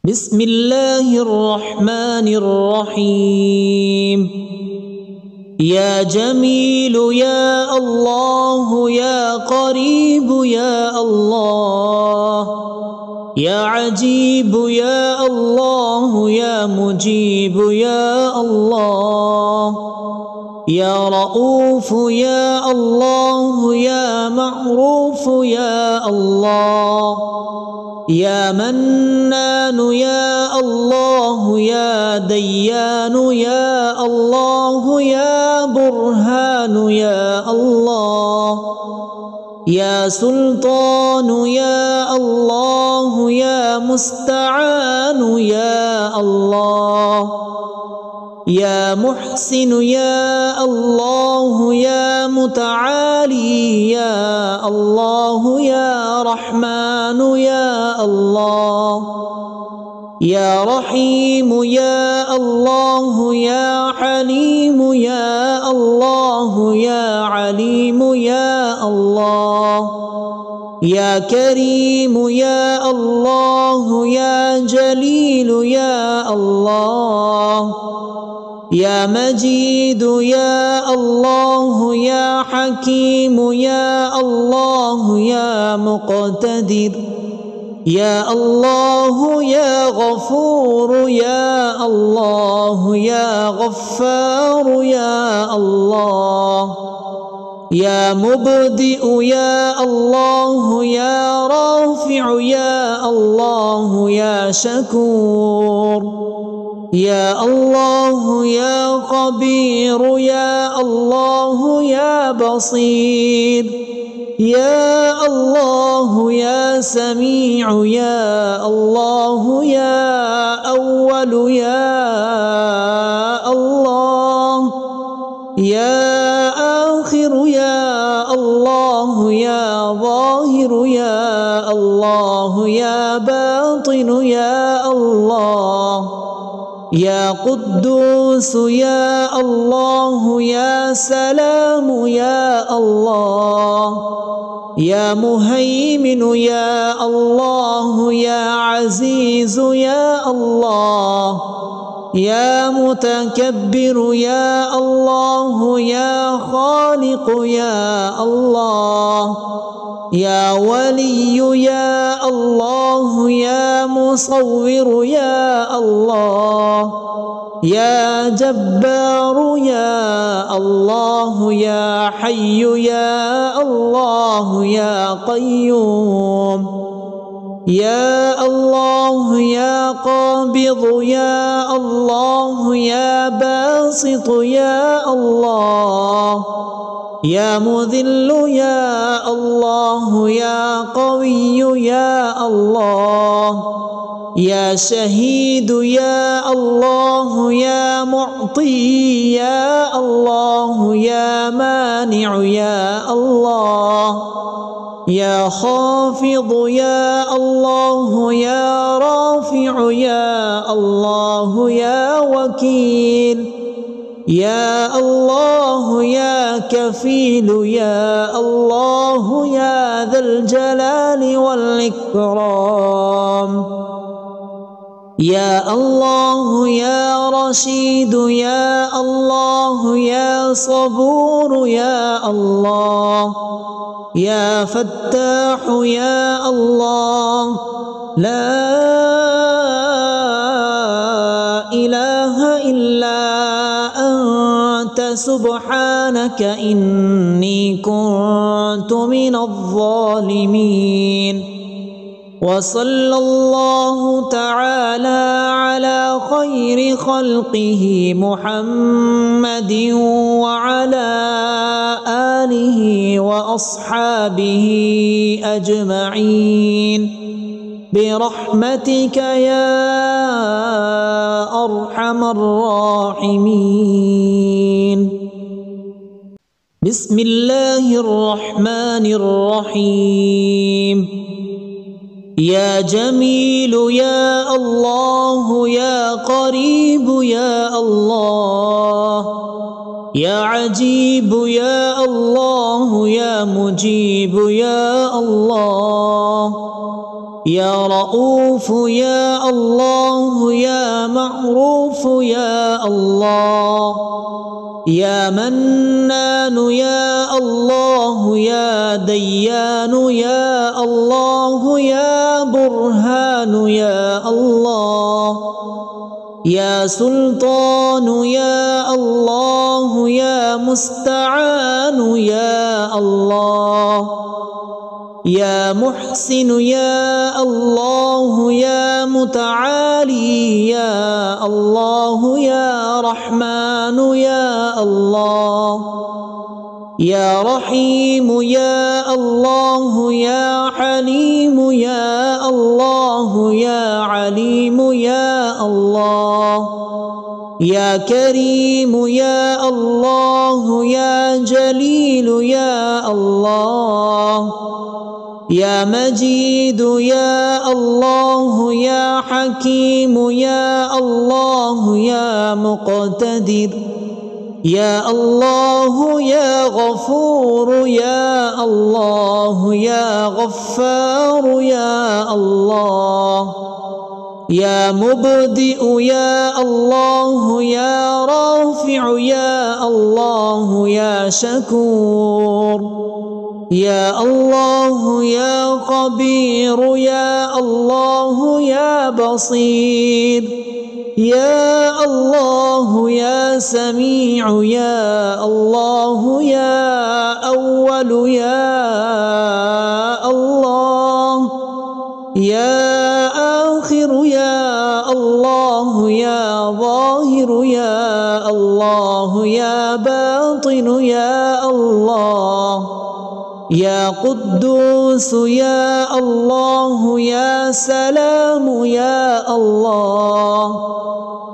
بسم الله الرحمن الرحيم. يا جميل يا الله، يا قريب يا الله، يا عجيب يا الله، يا مجيب يا الله، يا رؤوف يا الله، يا معروف يا الله، يا منان يا الله، يا ديان يا الله، يا برهان يا الله، يا سلطان يا الله، يا مستعان يا الله، يا محسن يا الله، يا متعالي يا الله، يا رحمن يا الله، يا رحيم يا الله، يا حليم يا الله، يا عليم يا الله، يا كريم يا الله، يا جليل يا الله، يا مجيد يا الله، يا حكيم يا الله، يا مقتدر يا الله، يا غفور يا الله، يا غفار يا الله، يا مبدئ يا الله، يا رافع يا الله، يا شكور يا الله، يا خبير يا الله، يا بصير يا الله، يا سميع يا الله، يا أول يا الله، يا آخر يا الله، يا ظاهر يا الله، يا باطن يا الله، يا قدوس يا الله، يا سلام يا الله، يا مهيمن يا الله، يا عزيز يا الله، يا متكبر يا الله، يا خالق يا الله، يا ولي يا الله، يا مصور يا الله، يا جبار يا الله، يا حي يا الله، يا قيوم يا الله، يا قابض يا الله، يا باسط يا الله، يا مذل يا الله، يا قوي يا الله، يا شهيد يا الله، يا معطي يا الله، يا مانع يا الله، يا خافض يا الله، يا رافع يا الله، يا وكيل يا الله، يا كفيل يا الله، يا ذا الجلال والإكرام يا الله، يا رشيد يا الله، يا صبور يا الله، يا فتاح يا الله، لا إله إلا أنت سبحانك إني كنت من الظالمين. وصلى الله تعالى على خير خلقه محمد وعلى آله وأصحابه أجمعين برحمتك يا أرحم الراحمين. بسم الله الرحمن الرحيم. يا جميل يا الله، يا قريب يا الله، يا عجيب يا الله، يا مجيب يا الله، يا رؤوف يا الله يا معروف يا الله يا منان يا الله يا ديان يا الله يا برهان يا الله يا سلطان يا الله يا مستعان يا الله يا محسن يا الله يا متعالي يا الله يا رحمن يا الله يا رحيم يا الله يا حليم يا الله يا عليم يا الله يا كريم يا الله يا جليل يا الله يا مجيد يا الله يا حكيم يا الله يا مقتدر يا الله يا غفور يا الله يا غفار يا الله يا مبدئ يا الله يا رافع يا الله يا شكور يا الله يا خبير يا الله يا بصير يا الله يا سميع يا الله يا أول يا الله يا آخر يا الله يا ظاهر يا الله يا باطن يا الله يا قدوس يا الله يا سلام يا الله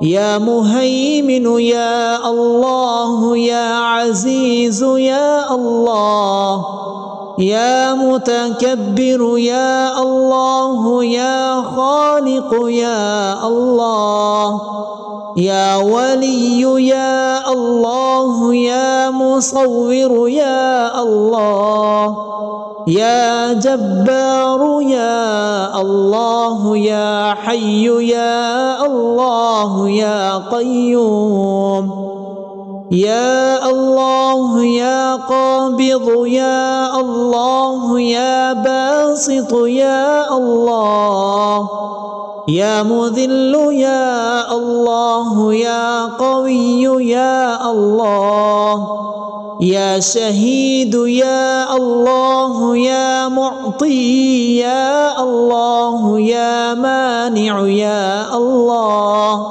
يا مهيمن يا الله يا عزيز يا الله يا متكبر يا الله يا خالق يا الله يا ولي يا الله يا مصور يا الله يا جبار يا الله يا حي يا الله يا قيوم يا الله يا قابض يا الله يا باسط يا الله يا مذل يا الله يا قوي يا الله يا شهيد يا الله يا معطي يا الله يا مانع يا الله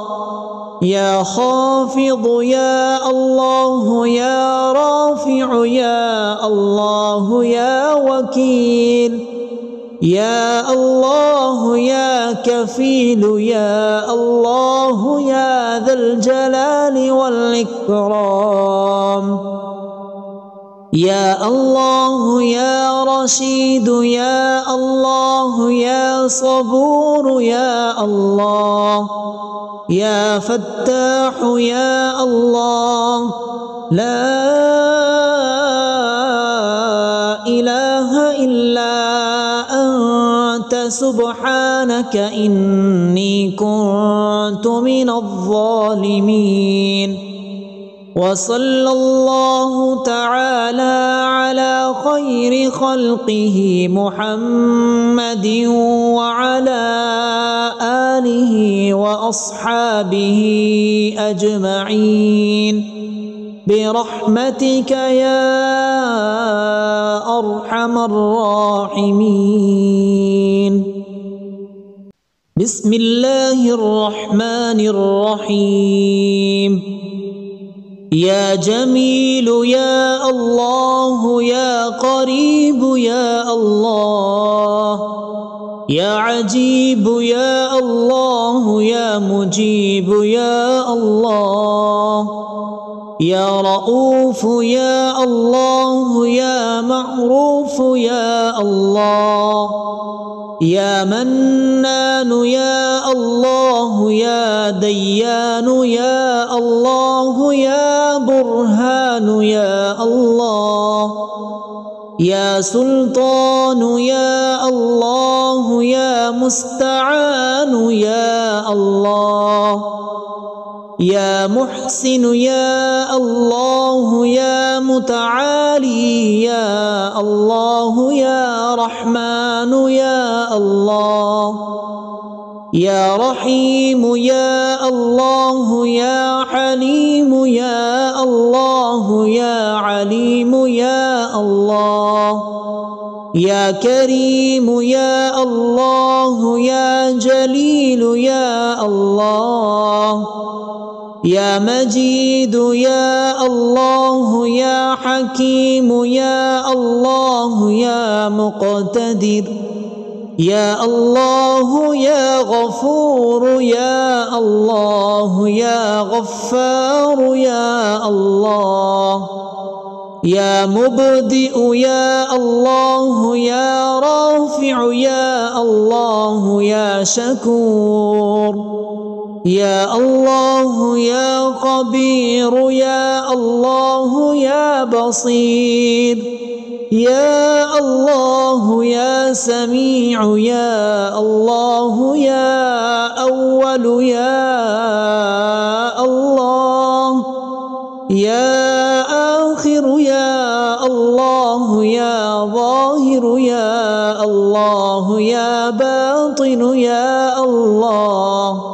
يا خافض يا الله يا رافع يا الله يا وكيل يا الله يا كفيل يا الله يا ذا الجلال والإكرام يا الله يا رشيد يا الله يا صبور يا الله يا فتاح يا الله لا إله إلا أنت سبحانك إني كنت من الظالمين وصلى الله تعالى على خير خلقه محمد وعلى آله وأصحابه أجمعين برحمتك يا أرحم الراحمين. بسم الله الرحمن الرحيم. يا جميل يا الله يا قريب يا الله يا عجيب يا الله يا مجيب يا الله يا رؤوف يا الله يا معروف يا الله يا منان يا الله يا ديان يا الله يا برهان يا الله يا سلطان يا الله يا مستعان يا الله يا محسن يا الله يا متعالي يا الله يا رحمن يا الله يا رحيم يا الله يا حليم يا الله يا عليم يا الله يا كريم يا الله يا جليل يا الله يا مجيد يا الله يا حكيم يا الله يا مقتدر يا الله يا غفور يا الله يا غفار يا الله يا مبدئ يا الله يا رافع يا الله يا شكور يا الله يا خبير يا الله يا بصير يا الله يا سميع يا الله يا أول يا الله يا آخر يا الله يا ظاهر يا الله يا باطن يا الله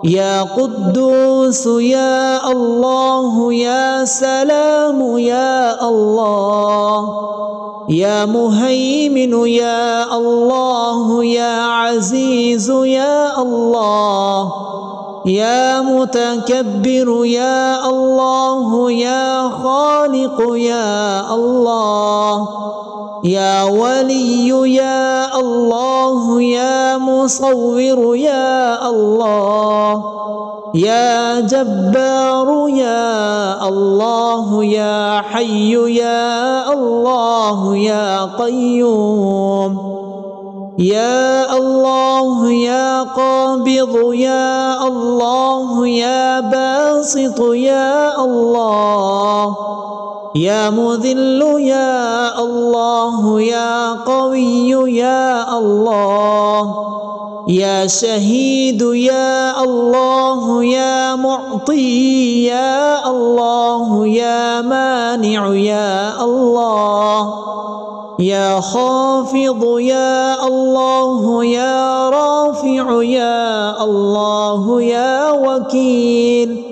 يا قدوس يا الله يا سلام يا الله يا مهيمن يا الله يا عزيز يا الله يا متكبر يا الله يا خالق يا الله يا ولي يا الله يا مصور يا الله يا جبار يا الله يا حي يا الله يا قيوم يا الله يا قابض يا الله يا باسط يا الله يا مذل يا الله يا قوي يا الله يا شهيد يا الله يا معطي يا الله يا مانع يا الله يا خافض يا الله يا رافع يا الله يا وكيل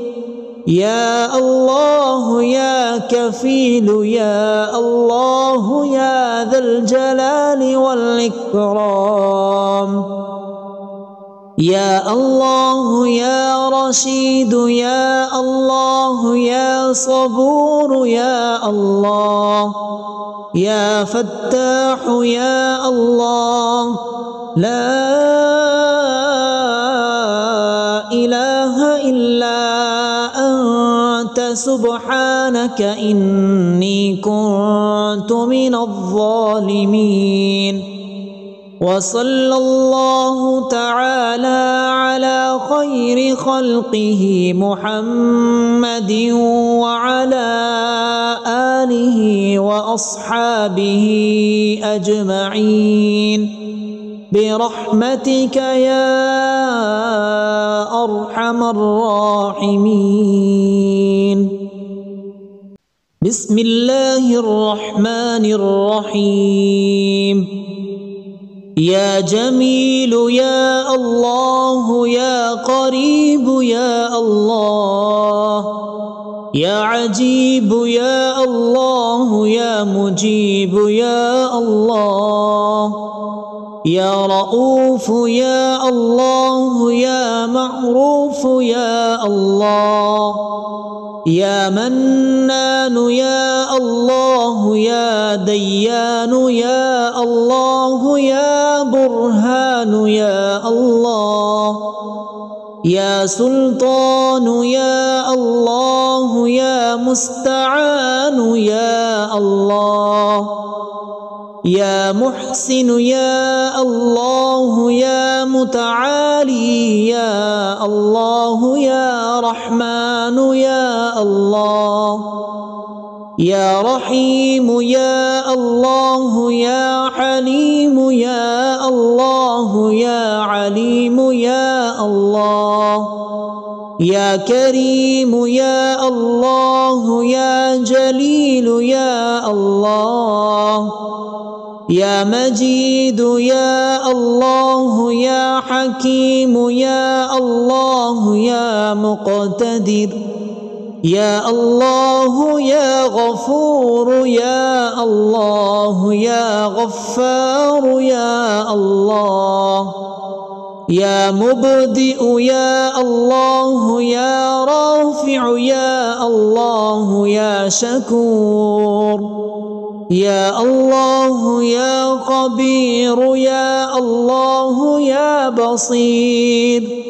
يا الله يا كفيل يا الله يا ذا الجلال والإكرام يا الله يا رشيد يا الله يا صبور يا الله يا فتاح يا الله لا إله إلا أنت سبحانك إني كنت من الظالمين وصلى الله تعالى على خير خلقه محمد وعلى آله وأصحابه أجمعين برحمتك يا أرحم الراحمين. بسم الله الرحمن الرحيم. يا جميل يا الله يا قريب يا الله يا عجيب يا الله يا مجيب يا الله يا رؤوف يا الله يا معروف يا الله يا منان يا الله يا ديان يا الله يا برهان يا الله يا سلطان يا الله يا مستعان يا الله يا محسن يا الله يا متعالي يا الله يا رحمن يا الله يا رحيم يا الله يا حليم يا الله يا عليم يا الله يا كريم يا الله يا جليل يا الله يا مجيد يا الله يا حكيم يا الله يا مقتدر يا الله يا غفور يا الله يا غفار يا الله يا مبدئ يا الله يا رافع يا الله يا شكور يا الله يا خبير يا الله يا بصير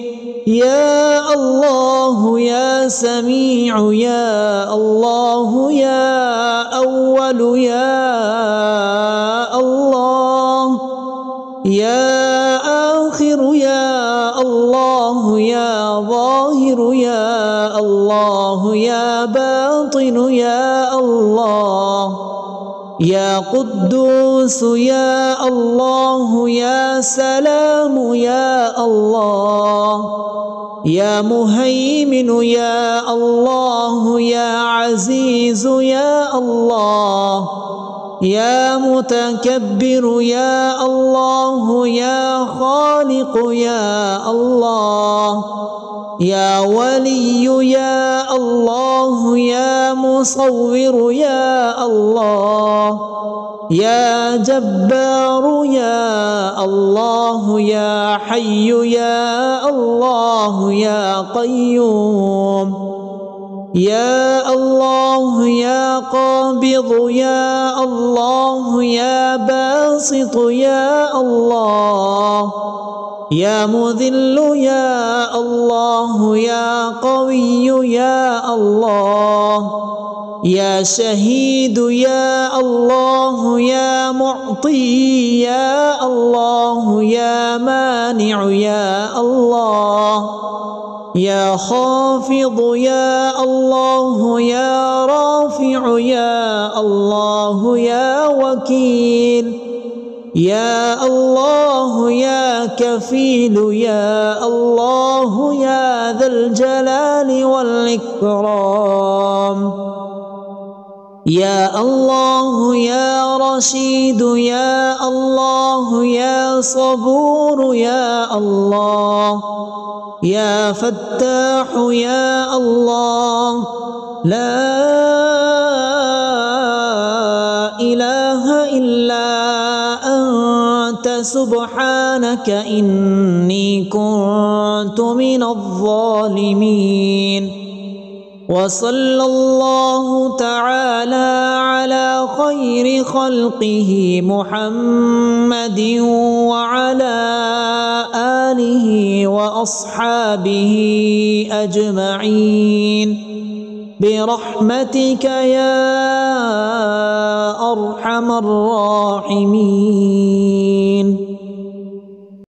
يا الله يا سميع يا الله يا أول يا الله يا آخر يا الله يا ظاهر يا الله يا باطن يا الله يا قدوس يا الله يا سلام يا الله يا مهيمن يا الله يا عزيز يا الله يا متكبر يا الله يا خالق يا الله يا ولي يا الله يا مصور يا الله يا جبار يا الله يا حي يا الله يا قيوم يا الله يا قابض يا الله يا باسط يا الله يا مذل يا الله يا قوي يا الله يا شهيد يا الله يا معطي يا الله يا مانع يا الله يا خافض يا الله يا رافع يا الله يا وكيل يا الله يا كفيل يا الله يا ذا الجلال والإكرام يا الله يا رشيد يا الله يا صبور يا الله يا فتاح يا الله لا إله إلا أنت سبحانك إني كنت من الظالمين وصلى الله تعالى على خير خلقه محمد وعلى آله وأصحابه أجمعين برحمتك يا أرحم الراحمين.